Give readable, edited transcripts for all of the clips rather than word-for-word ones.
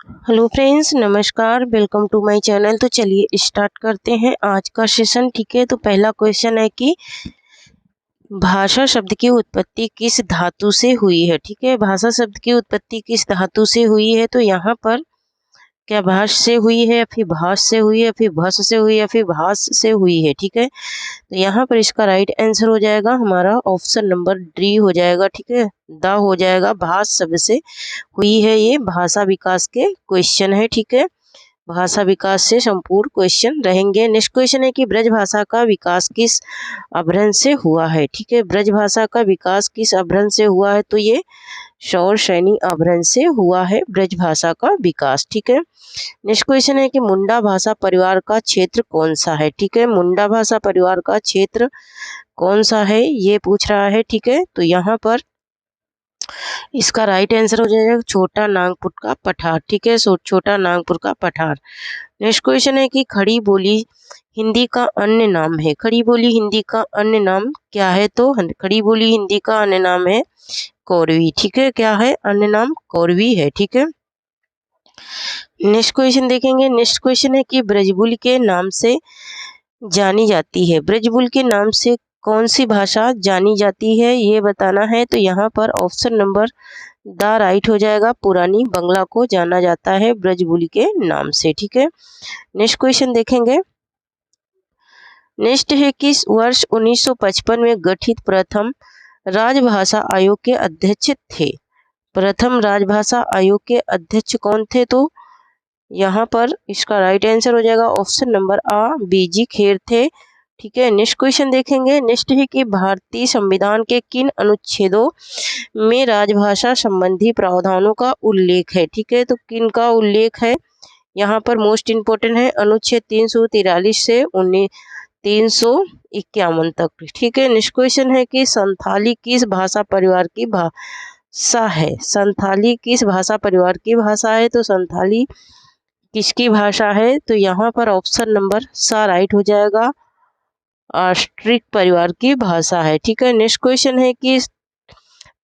Hello friends, नमस्कार। Welcome to my channel. तो चलिए स्टार्ट करते हैं आज का सेशन। ठीक है, तो पहला क्वेश्चन है कि भाषा शब्द की उत्पत्ति किस धातु से हुई है। ठीक है, भाषा शब्द की उत्पत्ति किस धातु से हुई है। तो यहाँ पर क्या भाष से हुई है, या फिर भाष से हुई है, या फिर भस से हुई है, या फिर भाष से हुई है। ठीक है, तो यहाँ पर इसका राइट आंसर हो जाएगा हमारा ऑप्शन नंबर डी हो जाएगा। ठीक है, द हो जाएगा, भाष शब्द से हुई है। ये भाषा विकास के क्वेश्चन है। ठीक है, भाषा विकास से संपूर्ण क्वेश्चन रहेंगे। नेक्स्ट क्वेश्चन है कि ब्रज भाषा का विकास किस अभ्रंश से हुआ है। ठीक है, ब्रज भाषा का विकास किस अभ्रंश से हुआ है। तो ये शौर सैनी अभ्रंश से हुआ है ब्रज भाषा का विकास। ठीक है, नेक्स्ट क्वेश्चन है कि मुंडा भाषा परिवार का क्षेत्र कौन सा है। ठीक है, मुंडा भाषा परिवार का क्षेत्र कौन सा है, ये पूछ रहा है। ठीक है, तो यहाँ पर इसका राइट आंसर हो जाएगा छोटा नागपुर का पठार। ठीक है, छोटा नागपुर का पठार। नेक्स्ट क्वेश्चन है कि खड़ी बोली हिंदी का अन्य नाम है। खड़ी बोली हिंदी का अन्य नाम क्या है। तो खड़ी बोली हिंदी का अन्य नाम है कौरवी। ठीक है, क्या है अन्य नाम, कौरवी है। ठीक है, नेक्स्ट क्वेश्चन देखेंगे। नेक्स्ट क्वेश्चन है कि ब्रजबुल के नाम से जानी जाती है। ब्रजबुल के नाम से कौन सी भाषा जानी जाती है, ये बताना है। तो यहाँ पर ऑप्शन नंबर द राइट हो जाएगा, पुरानी बंगला को जाना जाता है ब्रजबुल के नाम से। ठीक है, नेक्स्ट क्वेश्चन देखेंगे। नेक्स्ट है किस वर्ष 1955 में गठित प्रथम राजभाषा आयोग के अध्यक्ष थे। प्रथम राजभाषा आयोग के अध्यक्ष कौन थे। तो यहाँ पर इसका राइट आंसर हो जाएगा ऑप्शन नंबर आ, बीजी खेर थे। ठीक है, नेक्स्ट क्वेश्चन देखेंगे। नेक्स्ट है कि भारतीय संविधान के किन अनुच्छेदों में राजभाषा संबंधी प्रावधानों का उल्लेख है। ठीक है, तो किन का उल्लेख है, यहाँ पर मोस्ट इम्पोर्टेंट है अनुच्छेद 343 से 351 तक। ठीक है, नेक्स्ट क्वेश्चन है कि संथाली किस भाषा परिवार की भाषा है। संथाली किस भाषा परिवार की भाषा है। तो संथाली किसकी भाषा है। तो यहाँ पर ऑप्शन नंबर सा राइट हो जाएगा, ऑस्ट्रिक परिवार की भाषा है। ठीक है, नेक्स्ट क्वेश्चन है कि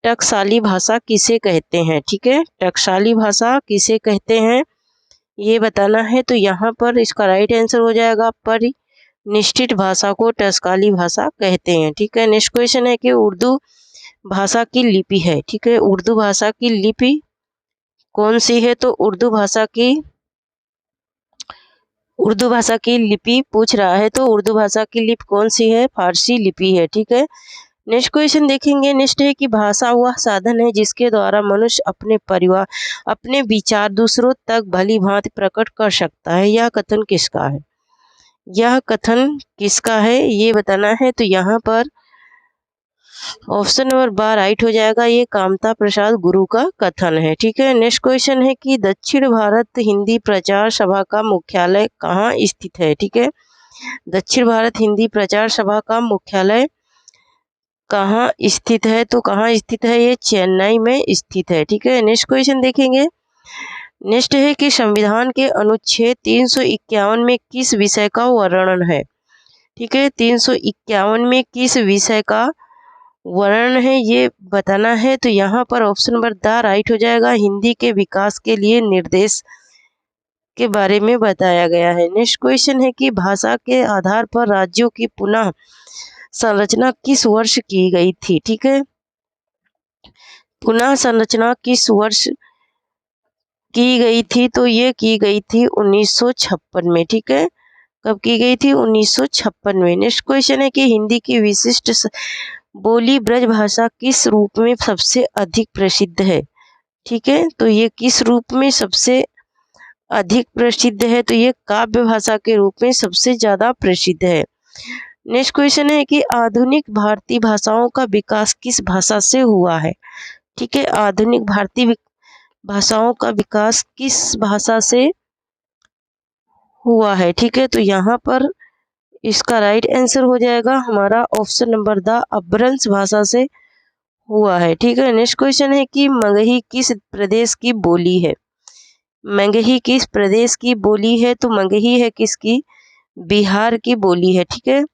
टकसाली भाषा किसे कहते हैं। ठीक है, टकसाली भाषा किसे कहते हैं, ये बताना है। तो यहाँ पर इसका राइट आंसर हो जाएगा परिनिष्ठित भाषा को टकसाली भाषा कहते हैं। ठीक है, नेक्स्ट क्वेश्चन है कि उर्दू भाषा की लिपि है। ठीक है, उर्दू भाषा की लिपि कौन सी है। तो उर्दू भाषा की लिपि पूछ रहा है। तो उर्दू भाषा की लिपि कौन सी है, फारसी लिपि है। ठीक है, नेक्स्ट क्वेश्चन देखेंगे। नेक्स्ट है कि भाषा वह साधन है जिसके द्वारा मनुष्य अपने विचार दूसरों तक भली भांति प्रकट कर सकता है। यह कथन किसका है। यह कथन किसका है, ये बताना है। तो यहाँ पर ऑप्शन नंबर बार राइट हो जाएगा, ये कामता प्रसाद गुरु का कथन है। ठीक है, नेक्स्ट क्वेश्चन है कि दक्षिण भारत हिंदी प्रचार सभा का मुख्यालय कहाँ स्थित है। ठीक है, दक्षिण भारत हिंदी प्रचार सभा का मुख्यालय कहाँ स्थित है। तो कहाँ स्थित है, ये चेन्नई में स्थित है। ठीक है, नेक्स्ट क्वेश्चन देखेंगे। नेक्स्ट है कि संविधान के अनुच्छेद 351 में किस विषय का वर्णन है। ठीक है, 351 में किस विषय का वर्णन है, ये बताना है। तो यहाँ पर ऑप्शन नंबर द राइट हो जाएगा, हिंदी के विकास के लिए निर्देश के बारे में बताया गया है। नेक्स्ट क्वेश्चन है कि भाषा के आधार पर राज्यों की पुनः संरचना किस वर्ष की गई थी। ठीक है, पुनः संरचना किस वर्ष की गई थी। तो ये की गई थी 1956 में। ठीक है, कब की गई थी, 1956 में। नेक्स्ट क्वेश्चन है कि हिंदी की विशिष्ट बोली ब्रज भाषा किस रूप में सबसे अधिक प्रसिद्ध है। ठीक है, तो ये किस रूप में सबसे अधिक प्रसिद्ध है। तो ये काव्य भाषा के रूप में सबसे ज्यादा प्रसिद्ध है। नेक्स्ट क्वेश्चन है कि आधुनिक भारतीय भाषाओं का विकास किस भाषा से हुआ है। ठीक है, आधुनिक भारतीय भाषाओं का विकास किस भाषा से हुआ है। ठीक है, तो यहाँ पर इसका राइट आंसर हो जाएगा हमारा ऑप्शन नंबर द अपभ्रंश भाषा से हुआ है। ठीक है, नेक्स्ट क्वेश्चन है कि मगही किस प्रदेश की बोली है। मगही किस प्रदेश की बोली है। तो मगही है किसकी, बिहार की बोली है। ठीक है,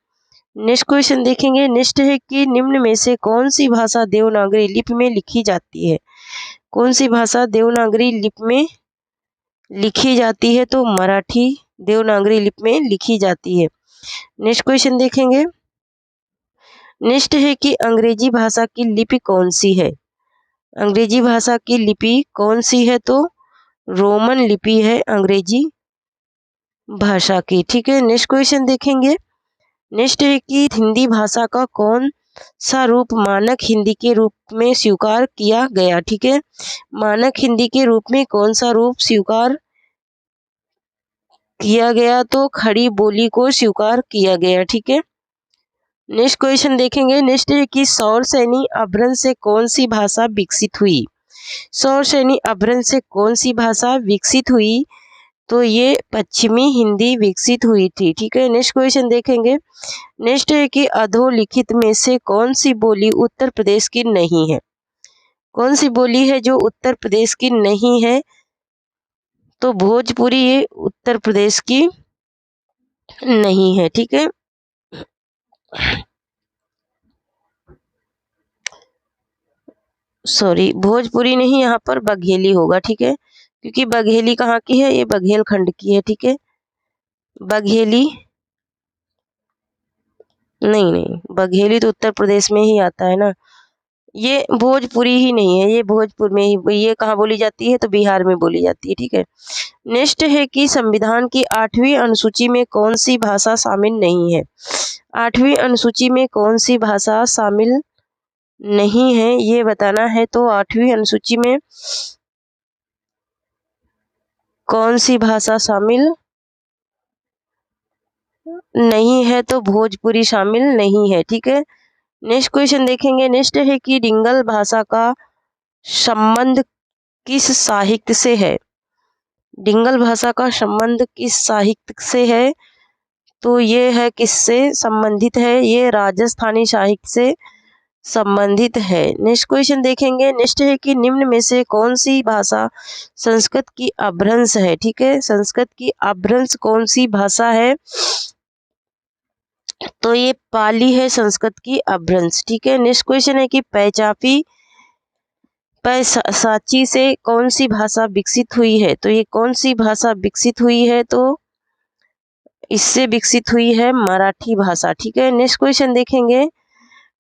नेक्स्ट क्वेश्चन देखेंगे। नेक्स्ट है कि निम्न में से कौन सी भाषा देवनागरी लिपि में लिखी जाती है। कौन सी भाषा देवनागरी लिपि में लिखी जाती है? तो मराठी देवनागरी लिपि में लिखी जाती है। नेक्स्ट क्वेश्चन देखेंगे। नेक्स्ट है कि अंग्रेजी भाषा की लिपि कौन सी है? अंग्रेजी भाषा की लिपि कौन सी है? तो रोमन लिपि है अंग्रेजी भाषा की। ठीक है, नेक्स्ट क्वेश्चन देखेंगे। नेक्स्ट है कि हिंदी भाषा का कौन सा रूप मानक हिंदी के रूप में स्वीकार किया गया? ठीक है, मानक हिंदी के रूप में कौन सा रूप स्वीकार किया गया? तो खड़ी बोली को स्वीकार किया गया। ठीक है, नेक्स्ट क्वेश्चन देखेंगे। नेक्स्ट है कि सौर सैनी अपभ्रंश से कौन सी भाषा विकसित हुई? सौर सैनी अपभ्रंश से कौन सी भाषा विकसित हुई? तो ये पश्चिमी हिंदी विकसित हुई थी। ठीक है, नेक्स्ट क्वेश्चन देखेंगे। नेक्स्ट है कि अधोलिखित में से कौन सी बोली उत्तर प्रदेश की नहीं है? कौन सी बोली है जो उत्तर प्रदेश की नहीं है? तो भोजपुरी ये उत्तर प्रदेश की नहीं है। ठीक है, सॉरी, भोजपुरी नहीं, यहाँ पर बघेली होगा। ठीक है, क्योंकि बघेली कहाँ की है? ये बघेलखंड की है। ठीक है, बघेली नहीं, बघेली तो उत्तर प्रदेश में ही आता है ना। ये भोजपुरी ही नहीं है, ये भोजपुर में ही, ये कहाँ बोली जाती है? तो बिहार में बोली जाती है। ठीक है, नेक्स्ट है कि संविधान की 8वीं अनुसूची में कौन सी भाषा शामिल नहीं है? 8वीं अनुसूची में कौन सी भाषा शामिल नहीं है, ये बताना है। तो 8वीं अनुसूची में कौन सी भाषा शामिल नहीं है? तो भोजपुरी शामिल नहीं है। ठीक है, नेक्स्ट क्वेश्चन देखेंगे। नेक्स्ट है कि डिंगल भाषा का संबंध किस साहित्य से है? डिंगल भाषा का संबंध किस साहित्य से है? तो ये है किससे संबंधित है? ये राजस्थानी साहित्य से संबंधित है। नेक्स्ट क्वेश्चन देखेंगे। नेक्स्ट है कि निम्न में से कौन सी भाषा संस्कृत की अपभ्रंश है? ठीक है, संस्कृत की अपभ्रंश कौन सी भाषा है? तो ये पाली है संस्कृत की अपभ्रंश। ठीक है, नेक्स्ट क्वेश्चन है कि पैचापी पैसाची से कौन सी भाषा विकसित हुई है? तो ये कौन सी भाषा विकसित हुई है? तो इससे विकसित हुई है मराठी भाषा। ठीक है, नेक्स्ट क्वेश्चन देखेंगे।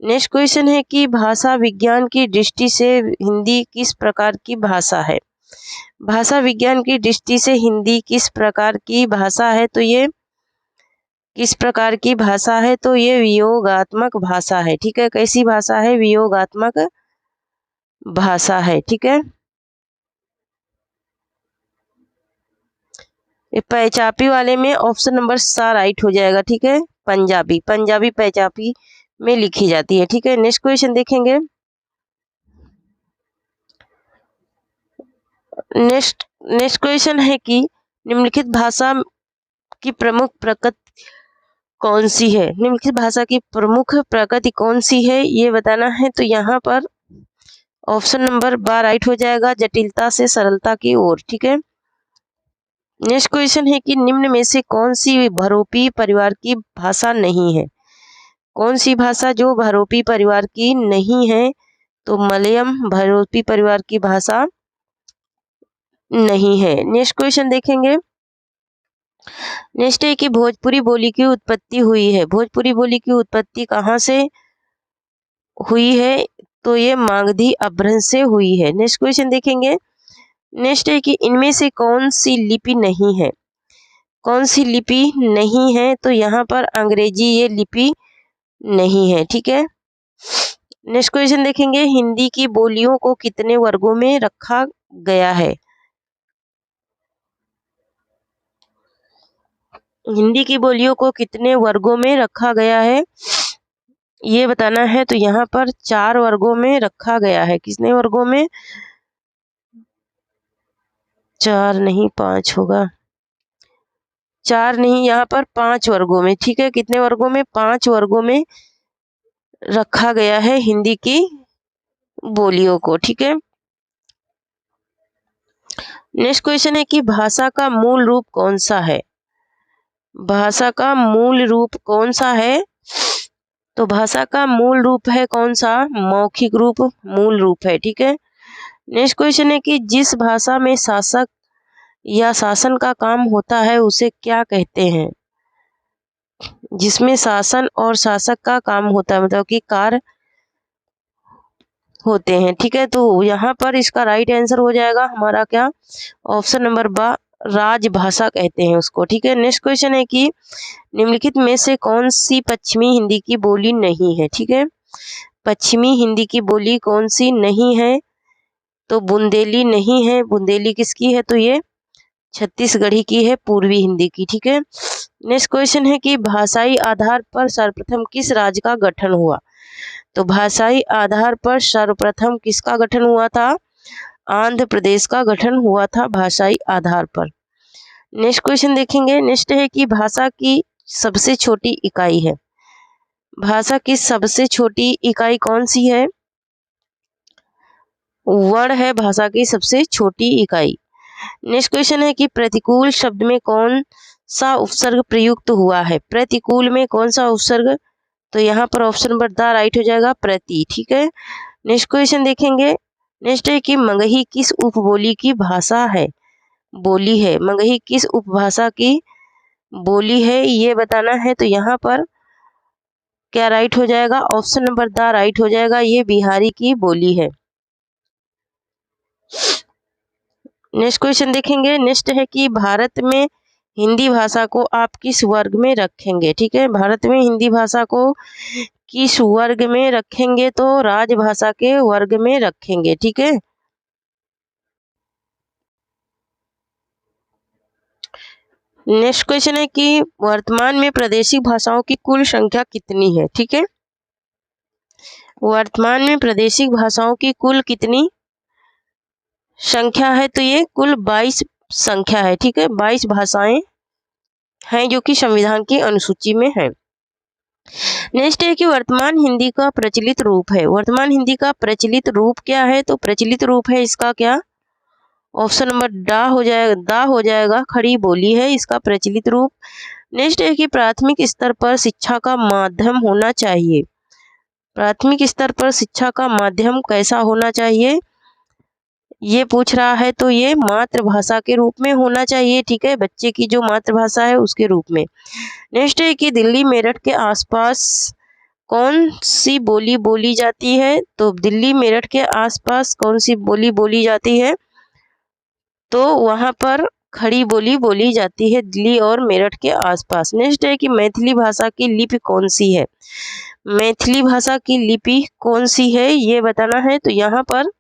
नेक्स्ट क्वेश्चन है कि भाषा विज्ञान की दृष्टि से हिंदी किस प्रकार की भाषा है? भाषा विज्ञान की दृष्टि से हिंदी किस प्रकार की भाषा है? तो ये किस प्रकार की भाषा है? तो ये वियोगात्मक भाषा है। ठीक है, कैसी भाषा है? वियोगात्मक भाषा है। ठीक है, पैचापी वाले में ऑप्शन नंबर 4 राइट हो जाएगा। ठीक है, पंजाबी, पंजाबी पैचापी में लिखी जाती है। ठीक है, नेक्स्ट क्वेश्चन देखेंगे। नेक्स्ट क्वेश्चन है कि निम्नलिखित भाषा की प्रमुख प्रकृति कौन सी है? निम्नलिखित भाषा की प्रमुख प्रकृति कौन सी है, ये बताना है। तो यहाँ पर ऑप्शन नंबर 12 राइट हो जाएगा, जटिलता से सरलता की ओर। ठीक है, नेक्स्ट क्वेश्चन है कि निम्न में से कौन सी बहुरूपी परिवार की भाषा नहीं है? कौन सी भाषा जो बहुरूपी परिवार की नहीं है? तो मलयालम बहुरूपी परिवार की भाषा नहीं है। नेक्स्ट क्वेश्चन देखेंगे। नेक्स्ट है कि भोजपुरी बोली की उत्पत्ति हुई है। भोजपुरी बोली की उत्पत्ति कहाँ से हुई है? तो ये मागधी अपभ्रंश से हुई है। नेक्स्ट क्वेश्चन देखेंगे। नेक्स्ट है कि इनमें से कौन सी लिपि नहीं है? कौन सी लिपि नहीं है? तो यहाँ पर अंग्रेजी ये लिपि नहीं है। ठीक है, नेक्स्ट क्वेश्चन देखेंगे। हिंदी की बोलियों को कितने वर्गों में रखा गया है? हिंदी की बोलियों को कितने वर्गों में रखा गया है, ये बताना है। तो यहाँ पर 4 वर्गों में रखा गया है। कितने वर्गों में? 4 नहीं 5 होगा, 4 नहीं, यहाँ पर 5 वर्गों में। ठीक है, कितने वर्गों में? 5 वर्गों में रखा गया है हिंदी की बोलियों को। ठीक है, नेक्स्ट क्वेश्चन है कि भाषा का मूल रूप कौन सा है? भाषा का मूल रूप कौन सा है? तो भाषा का मूल रूप है कौन सा? मौखिक रूप मूल रूप है। ठीक है, नेक्स्ट क्वेश्चन है कि जिस भाषा में शासक या शासन का काम होता है उसे क्या कहते हैं? जिसमें शासन और शासक का काम होता है, मतलब कि कार्य होते हैं। ठीक है, तो यहाँ पर इसका राइट आंसर हो जाएगा हमारा क्या, ऑप्शन नंबर बा, राजभाषा कहते हैं उसको। ठीक है, नेक्स्ट क्वेश्चन है कि निम्नलिखित में से कौन सी पश्चिमी हिंदी की बोली नहीं है? ठीक है, पश्चिमी हिंदी की बोली कौन सी नहीं है? तो बुंदेली नहीं है। बुंदेली किसकी है? तो ये छत्तीसगढ़ी की है, पूर्वी हिंदी की। ठीक है, नेक्स्ट क्वेश्चन है कि भाषाई आधार पर सर्वप्रथम किस राज्य का गठन हुआ? तो भाषाई आधार पर सर्वप्रथम किसका गठन हुआ था? आंध्र प्रदेश का गठन हुआ था भाषाई आधार पर। नेक्स्ट क्वेश्चन देखेंगे। नेक्स्ट है कि भाषा की सबसे छोटी इकाई है। भाषा की सबसे छोटी इकाई कौन सी है? वर्ण है भाषा की सबसे छोटी इकाई। नेक्स्ट क्वेश्चन है कि प्रतिकूल शब्द में कौन सा उपसर्ग प्रयुक्त हुआ है? प्रतिकूल में कौन सा उपसर्ग? तो यहाँ पर ऑप्शन नंबर द राइट हो जाएगा, प्रति। ठीक है, नेक्स्ट क्वेश्चन देखेंगे। नेक्स्ट है कि मगही किस उपबोली की भाषा है? बोली है। मगही किस उपभाषा की बोली है, ये बताना है। तो यहाँ पर क्या राइट हो जाएगा? ऑप्शन नंबर द राइट हो जाएगा, ये बिहारी की बोली है। नेक्स्ट क्वेश्चन देखेंगे। नेक्स्ट है कि भारत में हिंदी भाषा को आप किस वर्ग में रखेंगे? ठीक है, भारत में हिंदी भाषा को किस वर्ग में रखेंगे? तो राजभाषा के वर्ग में रखेंगे। ठीक है, नेक्स्ट क्वेश्चन है कि वर्तमान में प्रादेशिक भाषाओं की कुल संख्या कितनी है? ठीक है, वर्तमान में प्रादेशिक भाषाओं की कुल कितनी संख्या है? तो ये कुल 22 संख्या है। ठीक है, 22 भाषाएं हैं जो कि संविधान की अनुसूची में है। नेक्स्ट है कि वर्तमान हिंदी का प्रचलित रूप है। वर्तमान हिंदी का प्रचलित रूप क्या है? तो प्रचलित रूप है इसका क्या, ऑप्शन नंबर ड हो जाएगा, दा हो जाएगा, खड़ी बोली है इसका प्रचलित रूप। नेक्स्ट है कि प्राथमिक स्तर पर शिक्षा का माध्यम होना चाहिए। प्राथमिक स्तर पर शिक्षा का माध्यम कैसा होना चाहिए, ये पूछ रहा है। तो ये मातृभाषा के रूप में होना चाहिए। ठीक है, बच्चे की जो मातृभाषा है उसके रूप में। नेक्स्ट है कि दिल्ली मेरठ के आसपास कौन सी बोली बोली जाती है? तो दिल्ली मेरठ के आसपास कौन सी बोली बोली जाती है? तो वहां पर खड़ी बोली बोली जाती है दिल्ली और मेरठ के आसपास। नेक्स्ट है कि मैथिली भाषा की लिपि कौन सी है? मैथिली भाषा की लिपि कौन सी है, ये बताना है। तो यहाँ पर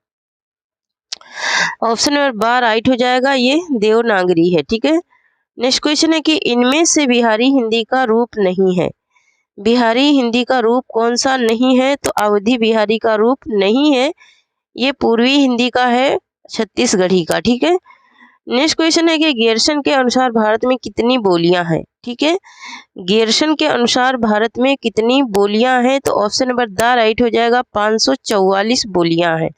ऑप्शन नंबर बार राइट हो जाएगा, ये देवनागरी है। ठीक है, नेक्स्ट क्वेश्चन है कि इनमें से बिहारी हिंदी का रूप नहीं है। बिहारी हिंदी का रूप कौन सा नहीं है? तो अवधी बिहारी का रूप नहीं है, ये पूर्वी हिंदी का है, छत्तीसगढ़ी का। ठीक है, नेक्स्ट क्वेश्चन है कि गेरसन के अनुसार भारत में कितनी बोलियां हैं? ठीक है, गेरसन के अनुसार भारत में कितनी बोलियां हैं? तो ऑप्शन नंबर द राइट हो जाएगा, 544 बोलियां हैं।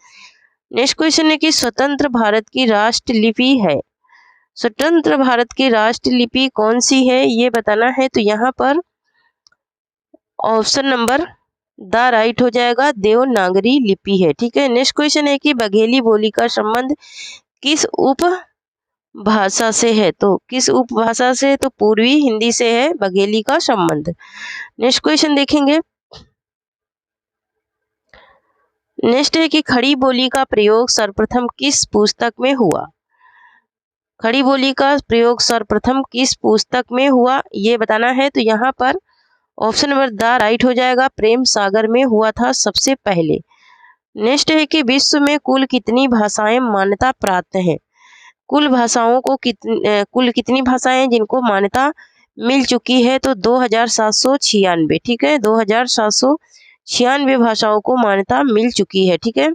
नेक्स्ट क्वेश्चन है कि स्वतंत्र भारत की राष्ट्रलिपि है। स्वतंत्र भारत की राष्ट्रलिपि कौन सी है, ये बताना है। तो यहाँ पर ऑप्शन नंबर द राइट हो जाएगा, देवनागरी लिपि है। ठीक है, नेक्स्ट क्वेश्चन है कि बघेली बोली का संबंध किस उपभाषा से है? तो किस उपभाषा से? तो पूर्वी हिंदी से है बघेली का संबंध। नेक्स्ट क्वेश्चन देखेंगे। नेक्स्ट है कि खड़ी बोली का प्रयोग सर्वप्रथम किस पुस्तक में हुआ? खड़ी बोली का प्रयोग सर्वप्रथम किस पुस्तक में हुआ, ये बताना है। तो यहाँ पर ऑप्शन नंबर द राइट हो जाएगा, प्रेम सागर में हुआ था सबसे पहले। नेक्स्ट है कि विश्व में कुल कितनी भाषाएं मान्यता प्राप्त हैं? कुल भाषाओं को कुल कितनी भाषाएं जिनको मान्यता मिल चुकी है? तो 2796। ठीक है, 2796 भाषाओं को मान्यता मिल चुकी है। ठीक है,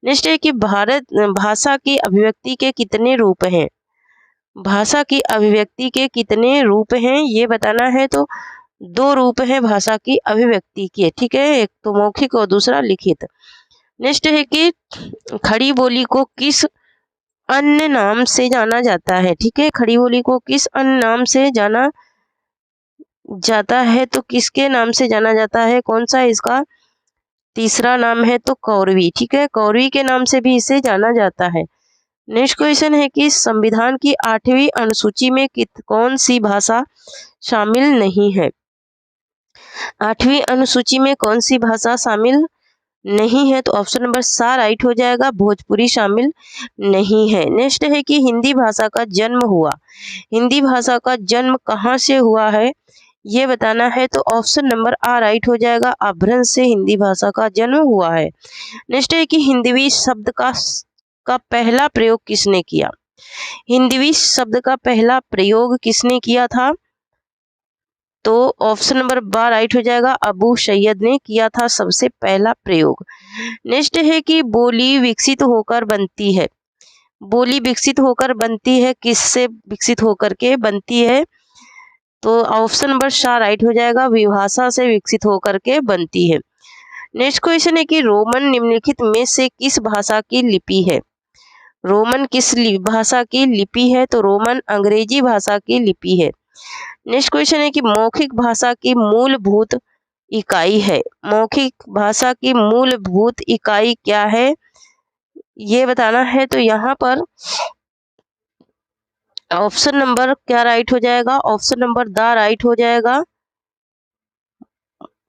नेक्स्ट है कि भारत भाषा की अभिव्यक्ति के कितने रूप हैं? भाषा की अभिव्यक्ति के कितने रूप हैं, ये बताना है। तो 2 रूप हैं भाषा की अभिव्यक्ति के। ठीक है, एक तो मौखिक और दूसरा लिखित। नेक्स्ट है कि खड़ी बोली को किस अन्य नाम से जाना जाता है? ठीक है, खड़ी बोली को किस अन्य नाम से जाना जाता है? तो किसके नाम से जाना जाता है? कौन सा इसका तीसरा नाम है? तो कौरवी। ठीक है, कौरवी के नाम से भी इसे जाना जाता है। नेक्स्ट क्वेश्चन है कि संविधान की 8वीं अनुसूची में कौन सी भाषा शामिल नहीं है। 8वीं अनुसूची में कौन सी भाषा शामिल नहीं है, तो ऑप्शन नंबर सा राइट हो जाएगा, भोजपुरी शामिल नहीं है। नेक्स्ट है कि हिंदी भाषा का जन्म हुआ, हिंदी भाषा का जन्म कहाँ से हुआ है ये बताना है, तो ऑप्शन नंबर आ राइट हो जाएगा, अपभ्रंश से हिंदी भाषा का जन्म हुआ है। नेक्स्ट है कि हिंदवी शब्द का पहला प्रयोग किसने किया, हिंदवी शब्द का पहला प्रयोग किसने किया था, तो ऑप्शन नंबर बा राइट हो जाएगा, अबू सैयद ने किया था सबसे पहला प्रयोग। नेक्स्ट है कि बोली विकसित होकर बनती है, बोली विकसित होकर बनती है, किससे विकसित होकर के बनती है, तो ऑप्शन नंबर सा राइट हो जाएगा, विभाषा से विकसित होकर के बनती है। नेक्स्ट क्वेश्चन है कि रोमन निम्नलिखित में से किस भाषा की लिपि है, रोमन किस भाषा की लिपि है, तो रोमन अंग्रेजी भाषा की लिपि है। नेक्स्ट क्वेश्चन है कि मौखिक भाषा की मूलभूत इकाई है, मौखिक भाषा की मूलभूत इकाई क्या है ये बताना है, तो यहाँ पर ऑप्शन नंबर क्या राइट हो जाएगा, ऑप्शन नंबर द राइट हो जाएगा,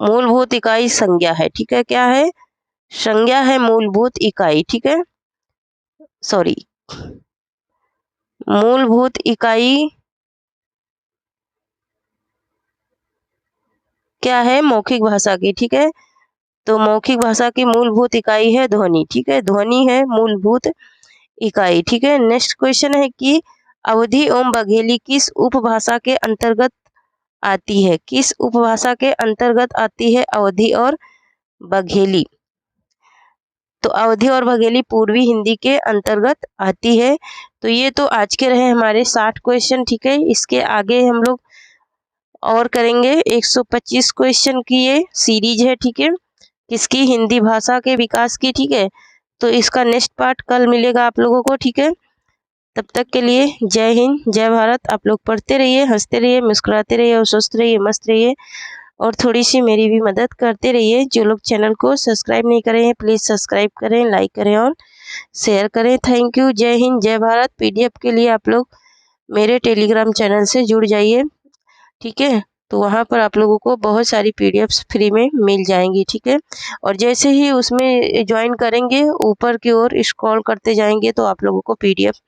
मूलभूत इकाई संज्ञा है। ठीक है, क्या है, संज्ञा है मूलभूत इकाई। ठीक है, सॉरी, मूलभूत इकाई क्या है, मौखिक भाषा की। ठीक है, तो मौखिक भाषा की मूलभूत इकाई है ध्वनि। ठीक है, ध्वनि है मूलभूत इकाई। ठीक है, नेक्स्ट क्वेश्चन है कि अवधी एवं बघेली किस उपभाषा के अंतर्गत आती है, किस उपभाषा के अंतर्गत आती है अवधी और बघेली, तो अवधी और बघेली पूर्वी हिंदी के अंतर्गत आती है। तो ये तो आज के रहे हमारे 60 क्वेश्चन। ठीक है, इसके आगे हम लोग और करेंगे 125 क्वेश्चन की ये सीरीज है। ठीक है, किसकी, हिंदी भाषा के विकास की। ठीक है, तो इसका नेक्स्ट पार्ट कल मिलेगा आप लोगों को। ठीक है, तब तक के लिए जय हिंद, जय भारत। आप लोग पढ़ते रहिए, हंसते रहिए, मुस्कुराते रहिए और स्वस्थ रहिए, मस्त रहिए, और थोड़ी सी मेरी भी मदद करते रहिए। जो लोग चैनल को सब्सक्राइब नहीं करे हैं प्लीज़ सब्सक्राइब करें, लाइक करें और शेयर करें। थैंक यू, जय हिंद, जय भारत। पीडीएफ के लिए आप लोग मेरे टेलीग्राम चैनल से जुड़ जाइए। ठीक है, तो वहाँ पर आप लोगों को बहुत सारी पीडीएफ्स फ्री में मिल जाएंगी। ठीक है, और जैसे ही उसमें ज्वाइन करेंगे ऊपर की ओर स्क्रॉल करते जाएंगे तो आप लोगों को पीडीएफ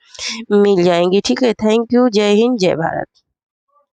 मिल जाएंगी। ठीक है, थैंक यू, जय हिंद, जय भारत।